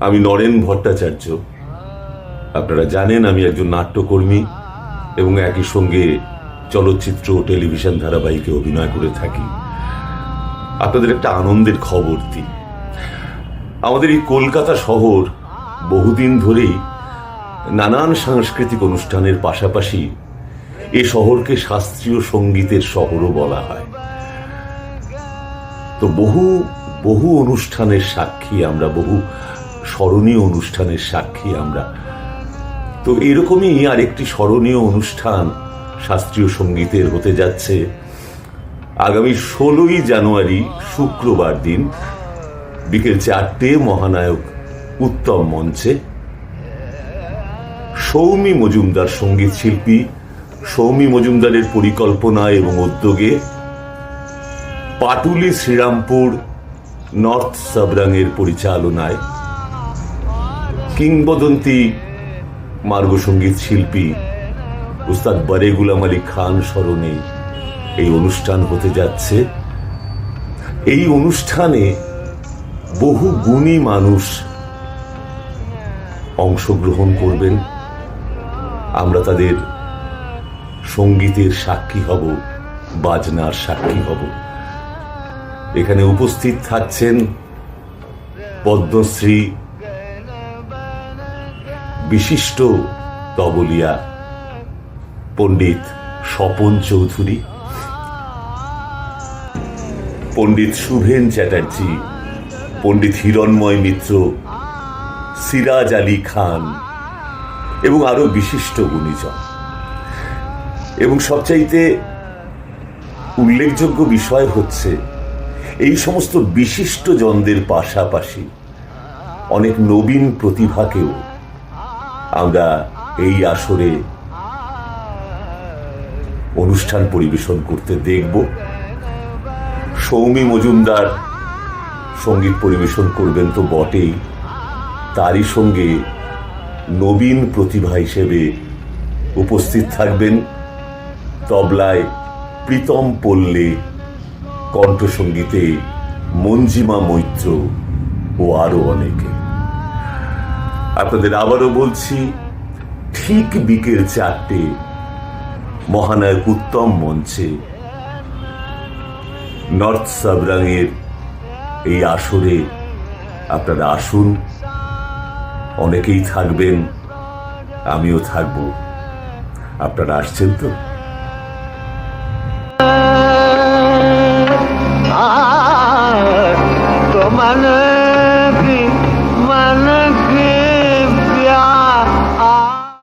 আমি নরেন ভট্টাচার্য। আপনারা জানেন আমি একজন নাট্যকর্মী এবং একই সঙ্গে চলচ্চিত্র ও টেলিভিশন ধারাবাহিকে অভিনয় করে থাকি। আপনাদের একটা আনন্দের খবর দিই। আমাদের এই কলকাতা শহর বহুদিন ধরেই নানান সাংস্কৃতিক অনুষ্ঠানের পাশাপাশি এ শহরকে শাস্ত্রীয় সঙ্গীতের শহরও বলা হয়। তো বহু বহু অনুষ্ঠানের সাক্ষী আমরা, বহু স্মরণীয় অনুষ্ঠানের সাক্ষী আমরা। তো এরকমই আরেকটি স্মরণীয় অনুষ্ঠান শাস্ত্রীয় সঙ্গীতের হতে যাচ্ছে আগামী 16ই জানুয়ারি শুক্রবার দিন বিকেল 4টে মহানায়ক উত্তম মঞ্চে। সৌমি মজুমদার সঙ্গীত শিল্পী, সৌমি মজুমদারের পরিকল্পনা এবং উদ্যোগে পাটুলি শ্রীরামপুর নর্থ সাবরাঙের পরিচালনায় কিংবদন্তি মার্গসঙ্গীত শিল্পী উস্তাদ বারে গুলাম আলী খান স্মরণে এই অনুষ্ঠান হতে যাচ্ছে। এই অনুষ্ঠানে বহু গুণী মানুষ অংশগ্রহণ করবেন। আমরা তাদের সঙ্গীতের সাক্ষী হব, বাজনার সাক্ষী হব। এখানে উপস্থিত থাকছেন পদ্মশ্রী বিশিষ্ট তবলিয়া পণ্ডিত স্বপন চৌধুরী, পণ্ডিত শুভেন চ্যাটার্জি, পণ্ডিত হিরণময় মিত্র, সিরাজ আলী খান এবং আরো বিশিষ্ট গুণীজন। এবং সবচাইতে উল্লেখযোগ্য বিষয় হচ্ছে এই সমস্ত বিশিষ্ট জনদের পাশাপাশি অনেক নবীন প্রতিভাকেও আমরা এই আসরে অনুষ্ঠান পরিবেশন করতে দেখব। সৌমি মজুমদার সঙ্গীত পরিবেশন করবেন তো বটেই, তারই সঙ্গে নবীন প্রতিভা হিসেবে উপস্থিত থাকবেন তবলায় প্রীতম পল্লে, কণ্ঠসঙ্গীতে মঞ্জিমা মৈত্র ও আরো অনেকে। আপনাদের আবারও বলছি, ঠিক বিকেল 4টে মহানায়ক উত্তম মঞ্চে নর্থ সাবরাঙের এই আসরে আপনারা আসুন। অনেকেই থাকবেন, আমিও থাকব। আপনারা আসছেন তো?